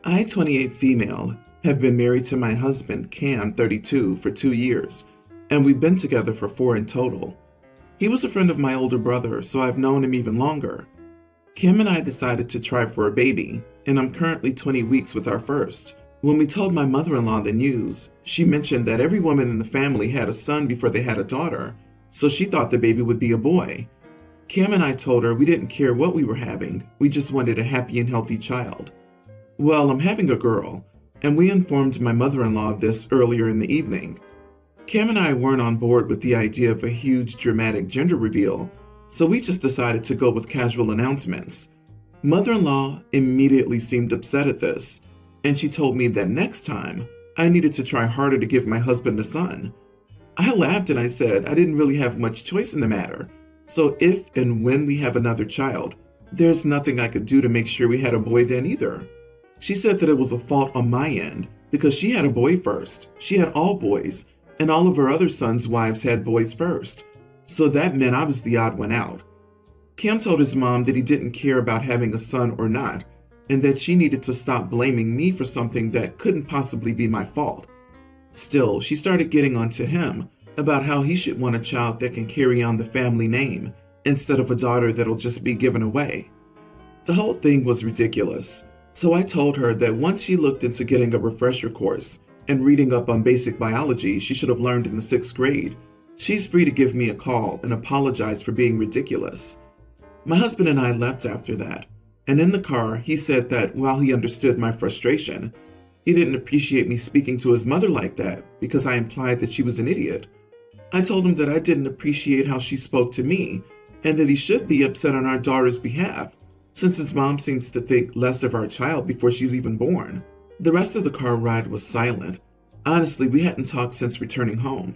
I, 28 female, have been married to my husband, Cam, 32, for 2 years, and we've been together for 4 in total. He was a friend of my older brother, so I've known him even longer. Kim and I decided to try for a baby, and I'm currently 20 weeks with our first. When we told my mother-in-law the news, she mentioned that every woman in the family had a son before they had a daughter, so she thought the baby would be a boy. Kim and I told her we didn't care what we were having, we just wanted a happy and healthy child. Well, I'm having a girl, and we informed my mother-in-law of this earlier in the evening. Kim and I weren't on board with the idea of a huge dramatic gender reveal, so we just decided to go with casual announcements. Mother-in-law immediately seemed upset at this, and she told me that next time I needed to try harder to give my husband a son. I laughed and I said I didn't really have much choice in the matter, so if and when we have another child, there's nothing I could do to make sure we had a boy then either. She said that it was a fault on my end because she had a boy first. She had all boys, and all of her other sons' wives had boys first. So that meant I was the odd one out. Cam told his mom that he didn't care about having a son or not, and that she needed to stop blaming me for something that couldn't possibly be my fault. Still, she started getting on to him about how he should want a child that can carry on the family name instead of a daughter that'll just be given away. The whole thing was ridiculous. So I told her that once she looked into getting a refresher course and reading up on basic biology she should have learned in the 6th grade, she's free to give me a call and apologize for being ridiculous. My husband and I left after that, and in the car he said that while he understood my frustration, he didn't appreciate me speaking to his mother like that because I implied that she was an idiot. I told him that I didn't appreciate how she spoke to me and that he should be upset on our daughter's behalf, since his mom seems to think less of our child before she's even born. The rest of the car ride was silent. Honestly, we hadn't talked since returning home.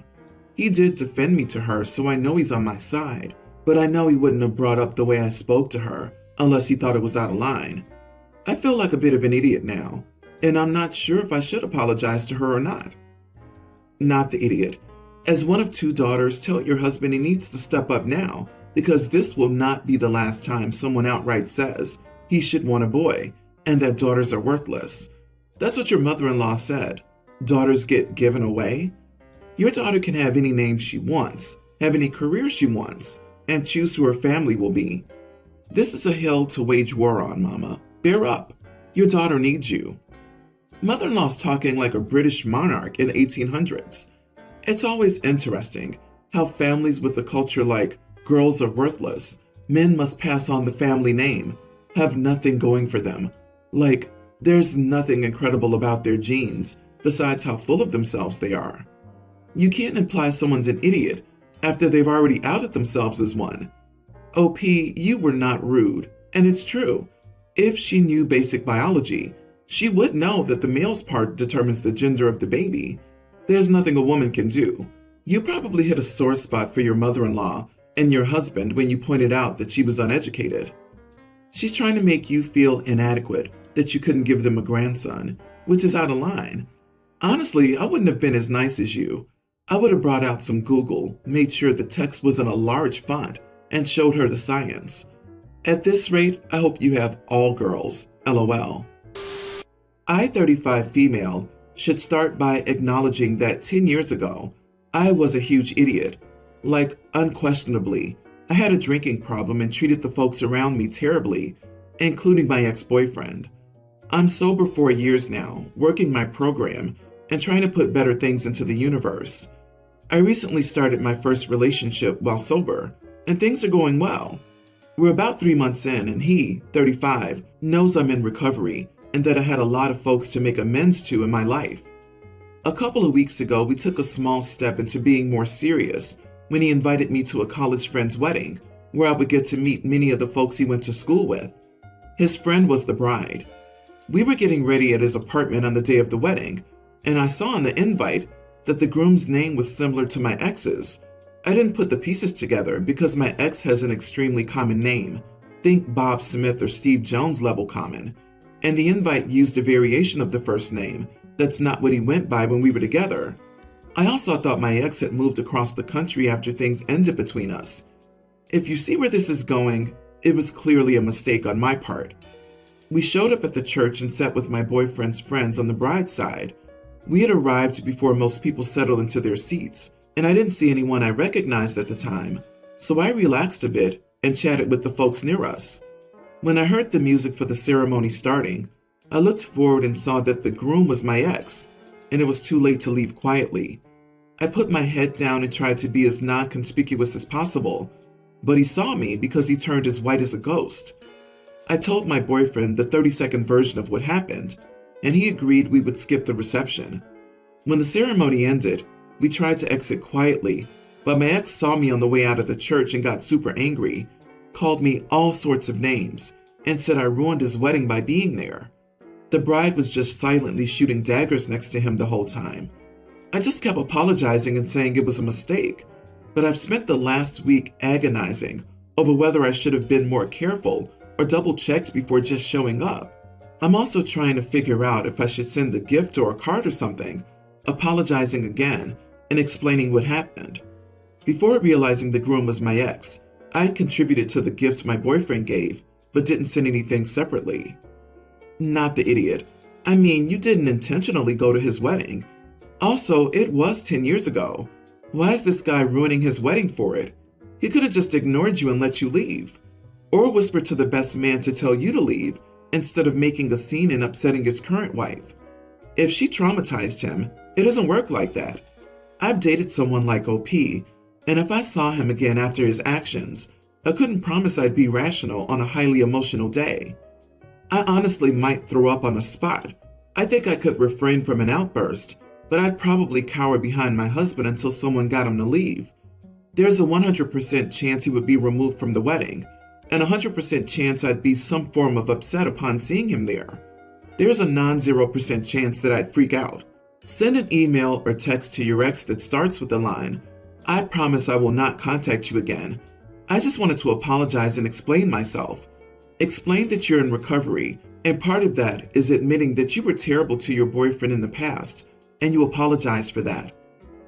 He did defend me to her, so I know he's on my side, but I know he wouldn't have brought up the way I spoke to her unless he thought it was out of line. I feel like a bit of an idiot now, and I'm not sure if I should apologize to her or not. Not the idiot. As one of 2 daughters, tell your husband he needs to step up now, because this will not be the last time someone outright says he should want a boy and that daughters are worthless. That's what your mother-in-law said. Daughters get given away? Your daughter can have any name she wants, have any career she wants, and choose who her family will be. This is a hill to wage war on, Mama. Bear up. Your daughter needs you. Mother-in-law's talking like a British monarch in the 1800s. It's always interesting how families with a culture like girls are worthless, men must pass on the family name, have nothing going for them. Like, there's nothing incredible about their genes besides how full of themselves they are. You can't imply someone's an idiot after they've already outed themselves as one. OP, you were not rude, and it's true. If she knew basic biology, she would know that the male's part determines the gender of the baby. There's nothing a woman can do. You probably hit a sore spot for your mother-in-law and your husband when you pointed out that she was uneducated. She's trying to make you feel inadequate, that you couldn't give them a grandson, which is out of line. Honestly, I wouldn't have been as nice as you. I would have brought out some Google, made sure the text was in a large font, and showed her the science. At this rate, I hope you have all girls, LOL. I, 35 female, should start by acknowledging that 10 years ago, I was a huge idiot. Like, unquestionably, I had a drinking problem and treated the folks around me terribly, including my ex-boyfriend. I'm sober 4 years now, working my program and trying to put better things into the universe. I recently started my first relationship while sober, and things are going well. We're about 3 months in, and he, 35, knows I'm in recovery and that I had a lot of folks to make amends to in my life. A couple of weeks ago, we took a small step into being more serious when he invited me to a college friend's wedding, where I would get to meet many of the folks he went to school with. His friend was the bride. We were getting ready at his apartment on the day of the wedding, and I saw on the invite that the groom's name was similar to my ex's. I didn't put the pieces together because my ex has an extremely common name. Think Bob Smith or Steve Jones level common. And the invite used a variation of the first name that's not what he went by when we were together. I also thought my ex had moved across the country after things ended between us. If you see where this is going, it was clearly a mistake on my part. We showed up at the church and sat with my boyfriend's friends on the bride's side. We had arrived before most people settled into their seats, and I didn't see anyone I recognized at the time, so I relaxed a bit and chatted with the folks near us. When I heard the music for the ceremony starting, I looked forward and saw that the groom was my ex, and it was too late to leave quietly. I put my head down and tried to be as non-conspicuous as possible, but he saw me because he turned as white as a ghost. I told my boyfriend the 30-second version of what happened, and he agreed we would skip the reception. When the ceremony ended, we tried to exit quietly, but my ex saw me on the way out of the church and got super angry, called me all sorts of names, and said I ruined his wedding by being there. The bride was just silently shooting daggers next to him the whole time. I just kept apologizing and saying it was a mistake, but I've spent the last week agonizing over whether I should have been more careful or double-checked before just showing up. I'm also trying to figure out if I should send a gift or a card or something, apologizing again and explaining what happened. Before realizing the groom was my ex, I had contributed to the gift my boyfriend gave, but didn't send anything separately. Not the idiot. I mean, you didn't intentionally go to his wedding. Also, it was 10 years ago. Why is this guy ruining his wedding for it? He could have just ignored you and let you leave. Or whispered to the best man to tell you to leave, instead of making a scene and upsetting his current wife. If she traumatized him, it doesn't work like that. I've dated someone like OP, and if I saw him again after his actions, I couldn't promise I'd be rational on a highly emotional day. I honestly might throw up on the spot. I think I could refrain from an outburst, but I'd probably cower behind my husband until someone got him to leave. There's a 100% chance he would be removed from the wedding, and a 100% chance I'd be some form of upset upon seeing him there. There's a non-0% chance that I'd freak out. Send an email or text to your ex that starts with the line, "I promise I will not contact you again. I just wanted to apologize and explain myself." Explain that you're in recovery, and part of that is admitting that you were terrible to your boyfriend in the past, and you apologize for that.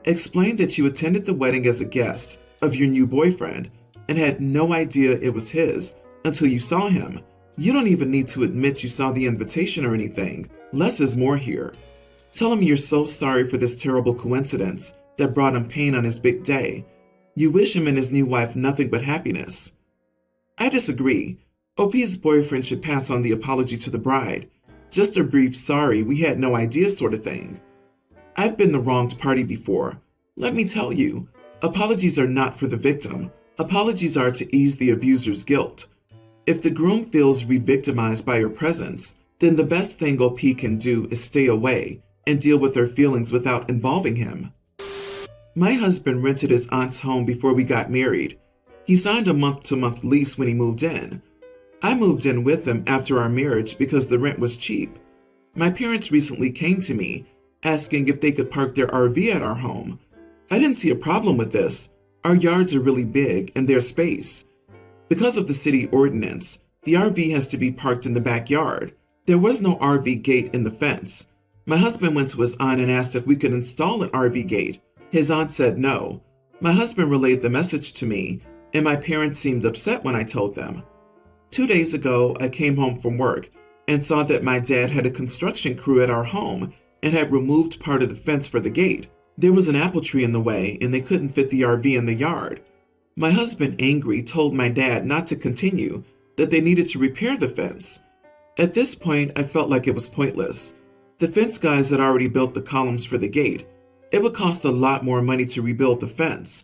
Explain that you attended the wedding as a guest of your new boyfriend and had no idea it was his until you saw him. You don't even need to admit you saw the invitation or anything. Less is more here. Tell him you're so sorry for this terrible coincidence that brought him pain on his big day. You wish him and his new wife nothing but happiness. I disagree. OP's boyfriend should pass on the apology to the bride. Just a brief sorry, we had no idea sort of thing. I've been the wronged party before. Let me tell you, apologies are not for the victim. Apologies are to ease the abuser's guilt. If the groom feels re-victimized by your presence, then the best thing OP can do is stay away and deal with their feelings without involving him. My husband rented his aunt's home before we got married. He signed a month-to-month lease when he moved in. I moved in with him after our marriage because the rent was cheap. My parents recently came to me asking if they could park their RV at our home. I didn't see a problem with this. Our yards are really big and there's space. Because of the city ordinance, the RV has to be parked in the backyard. There was no RV gate in the fence. My husband went to his aunt and asked if we could install an RV gate. His aunt said no. My husband relayed the message to me, and my parents seemed upset when I told them. 2 days ago, I came home from work and saw that my dad had a construction crew at our home and had removed part of the fence for the gate. There was an apple tree in the way and they couldn't fit the RV in the yard. My husband, angry, told my dad not to continue, that they needed to repair the fence. At this point, I felt like it was pointless. The fence guys had already built the columns for the gate. It would cost a lot more money to rebuild the fence.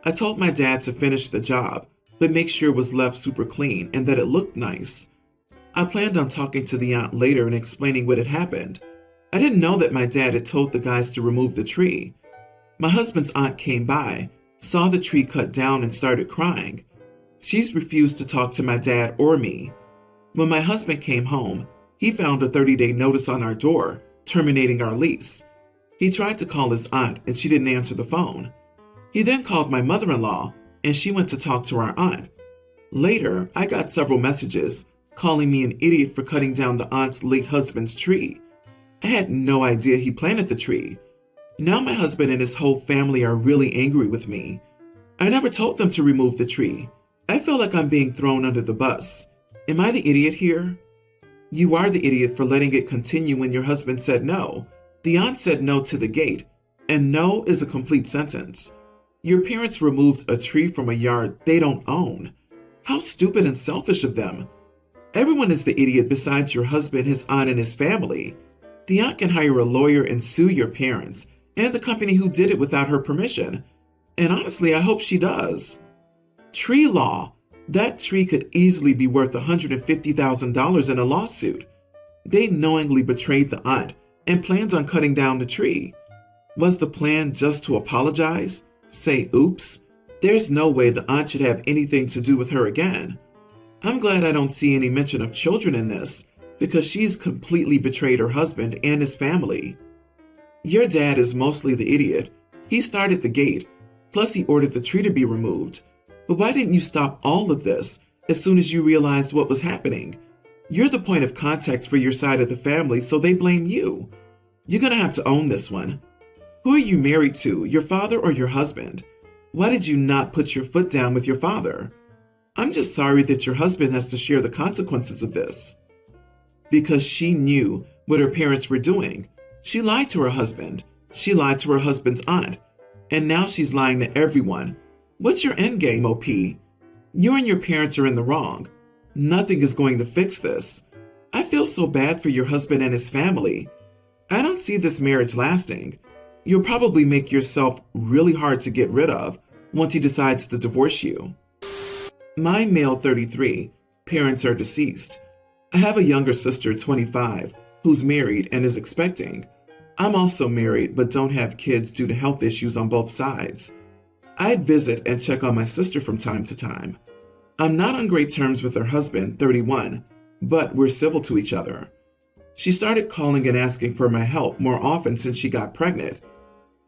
I told my dad to finish the job, but make sure it was left super clean and that it looked nice. I planned on talking to the aunt later and explaining what had happened. I didn't know that my dad had told the guys to remove the tree. My husband's aunt came by, saw the tree cut down and started crying. She's refused to talk to my dad or me. When my husband came home, he found a 30-day notice on our door, terminating our lease. He tried to call his aunt and she didn't answer the phone. He then called my mother-in-law and she went to talk to our aunt. Later, I got several messages calling me an idiot for cutting down the aunt's late husband's tree. I had no idea he planted the tree. Now my husband and his whole family are really angry with me. I never told them to remove the tree. I feel like I'm being thrown under the bus. Am I the idiot here? You are the idiot for letting it continue when your husband said no. The aunt said no to the gate, and no is a complete sentence. Your parents removed a tree from a yard they don't own. How stupid and selfish of them. Everyone is the idiot besides your husband, his aunt, and his family. The aunt can hire a lawyer and sue your parents and the company who did it without her permission. And honestly, I hope she does. Tree law. That tree could easily be worth $150,000 in a lawsuit. They knowingly betrayed the aunt and plans on cutting down the tree. Was the plan just to apologize? Say oops? There's no way the aunt should have anything to do with her again. I'm glad I don't see any mention of children in this, because she's completely betrayed her husband and his family. Your dad is mostly the idiot. He started the gate, plus he ordered the tree to be removed. But why didn't you stop all of this as soon as you realized what was happening? You're the point of contact for your side of the family, so they blame you. You're gonna have to own this one. Who are you married to, your father or your husband? Why did you not put your foot down with your father? I'm just sorry that your husband has to share the consequences of this. Because she knew what her parents were doing. She lied to her husband. She lied to her husband's aunt. And now she's lying to everyone. What's your end game, OP? You and your parents are in the wrong. Nothing is going to fix this. I feel so bad for your husband and his family. I don't see this marriage lasting. You'll probably make yourself really hard to get rid of once he decides to divorce you. My male 33, parents are deceased. I have a younger sister, 25, who's married and is expecting. I'm also married but don't have kids due to health issues on both sides. I'd visit and check on my sister from time to time. I'm not on great terms with her husband, 31, but we're civil to each other. She started calling and asking for my help more often since she got pregnant.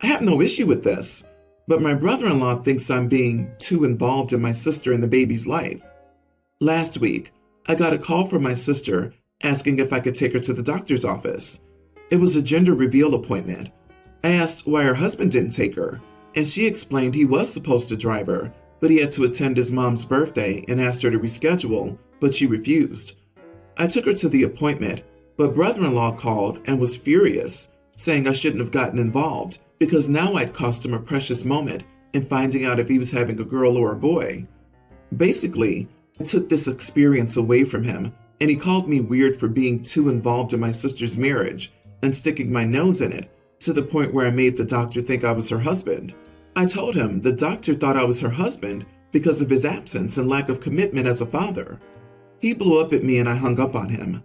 I have no issue with this, but my brother-in-law thinks I'm being too involved in my sister and the baby's life. Last week, I got a call from my sister asking if I could take her to the doctor's office. It was a gender reveal appointment. I asked why her husband didn't take her, and she explained he was supposed to drive her, but he had to attend his mom's birthday and asked her to reschedule, but she refused. I took her to the appointment, but brother-in-law called and was furious, saying I shouldn't have gotten involved because now I'd cost him a precious moment in finding out if he was having a girl or a boy. Basically, I took this experience away from him, and he called me weird for being too involved in my sister's marriage and sticking my nose in it, to the point where I made the doctor think I was her husband. I told him the doctor thought I was her husband because of his absence and lack of commitment as a father. He blew up at me and I hung up on him.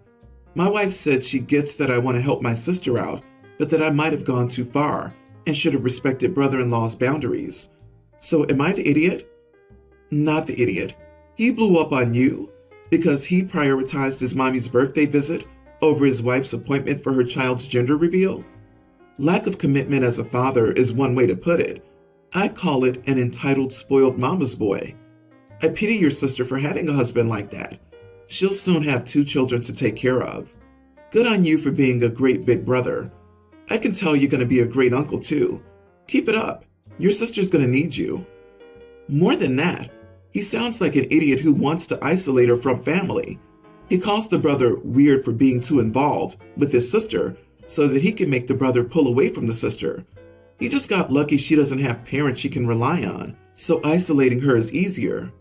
My wife said she gets that I want to help my sister out, but that I might have gone too far and should have respected brother-in-law's boundaries. So am I the idiot? Not the idiot. He blew up on you because he prioritized his mommy's birthday visit over his wife's appointment for her child's gender reveal? Lack of commitment as a father is one way to put it. I call it an entitled, spoiled mama's boy. I pity your sister for having a husband like that. She'll soon have 2 children to take care of. Good on you for being a great big brother. I can tell you're going to be a great uncle too. Keep it up. Your sister's going to need you. More than that, he sounds like an idiot who wants to isolate her from family. He calls the brother weird for being too involved with his sister so that he can make the brother pull away from the sister. He just got lucky she doesn't have parents she can rely on, so isolating her is easier.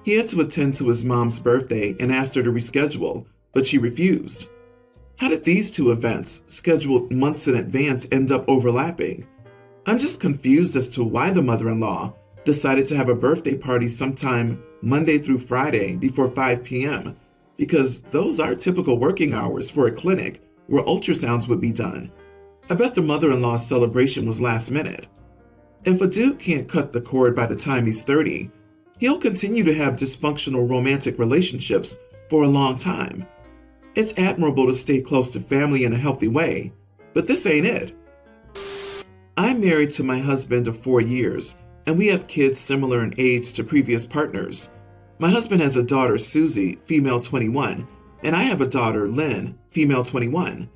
He had to attend to his mom's birthday and asked her to reschedule, but she refused. How did these 2 events, scheduled months in advance, end up overlapping? I'm just confused as to why the mother-in-law decided to have a birthday party sometime Monday through Friday before 5 p.m., because those are typical working hours for a clinic where ultrasounds would be done. I bet the mother-in-law's celebration was last minute. If a dude can't cut the cord by the time he's 30, he'll continue to have dysfunctional romantic relationships for a long time. It's admirable to stay close to family in a healthy way, but this ain't it. I'm married to my husband of 4 years, and we have kids similar in age to previous partners. My husband has a daughter, Susie, female 21, and I have a daughter, Lynn, female 21.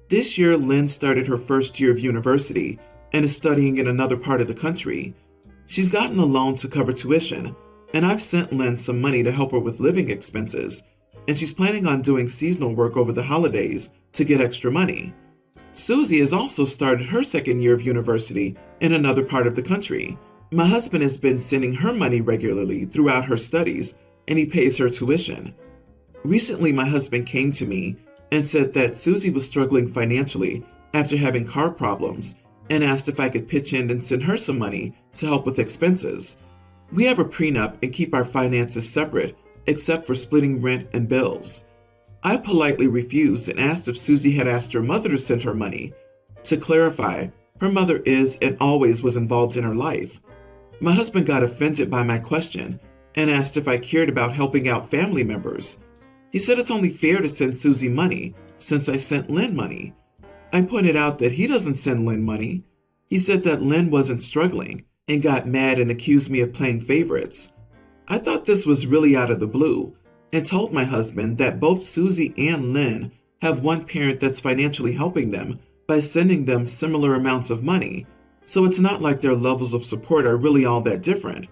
This year, Lynn started her first year of university and is studying in another part of the country. She's gotten a loan to cover tuition, and I've sent Lynn some money to help her with living expenses. and she's planning on doing seasonal work over the holidays to get extra money. Susie has also started her second year of university in another part of the country. My husband has been sending her money regularly throughout her studies, and he pays her tuition. Recently, my husband came to me and said that Susie was struggling financially after having car problems and asked if I could pitch in and send her some money to help with expenses. We have a prenup and keep our finances separate, except for splitting rent and bills. I politely refused and asked if Susie had asked her mother to send her money. To clarify, her mother is and always was involved in her life. My husband got offended by my question and asked if I cared about helping out family members. He said it's only fair to send Susie money since I sent Lynn money. I pointed out that he doesn't send Lynn money. He said that Lynn wasn't struggling and got mad and accused me of playing favorites. I thought this was really out of the blue and told my husband that both Susie and Lynn have one parent that's financially helping them by sending them similar amounts of money, so it's not like their levels of support are really all that different.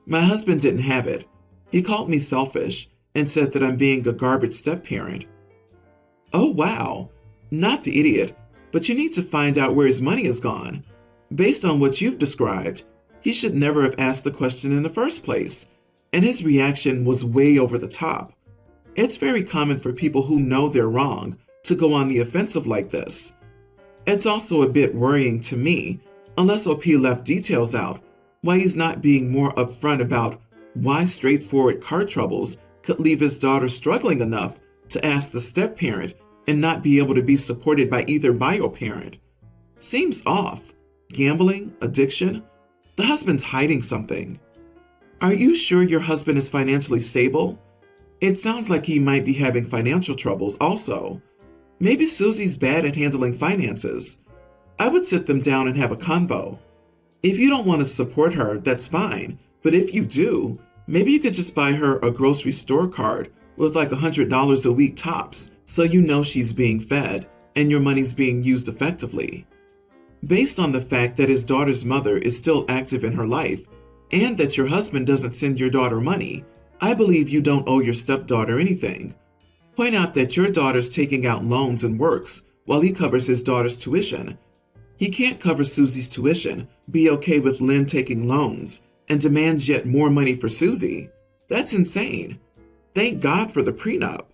My husband didn't have it. He called me selfish and said that I'm being a garbage step-parent. Oh wow, not the idiot, but you need to find out where his money has gone. Based on what you've described, he should never have asked the question in the first place, and his reaction was way over the top. It's very common for people who know they're wrong to go on the offensive like this. It's also a bit worrying to me, unless OP left details out, why he's not being more upfront about why straightforward car troubles could leave his daughter struggling enough to ask the step-parent and not be able to be supported by either bio-parent. Seems off. Gambling? Addiction? The husband's hiding something. Are you sure your husband is financially stable? It sounds like he might be having financial troubles also. Maybe Susie's bad at handling finances. I would sit them down and have a convo. If you don't want to support her, that's fine, but if you do, maybe you could just buy her a grocery store card with like $100 a week tops, so you know she's being fed and your money's being used effectively. Based on the fact that his daughter's mother is still active in her life, and that your husband doesn't send your daughter money, I believe you don't owe your stepdaughter anything. Point out that your daughter's taking out loans and works while he covers his daughter's tuition. He can't cover Susie's tuition, be okay with Lynn taking loans, and demands yet more money for Susie. That's insane. Thank God for the prenup.